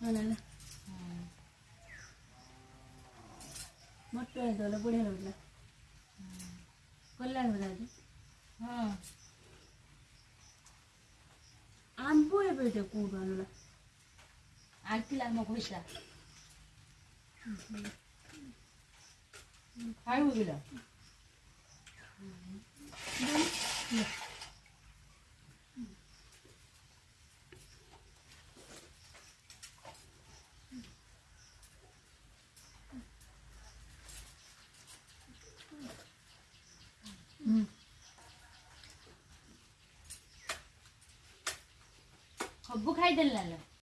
म्हणाला मोठं आहे बुढ्याला उठला कल्याण बघायचं आंबो आहे बेटे कूड आणला आरतीला मग होईसा काय हो गेला खब्बू खाई देल ना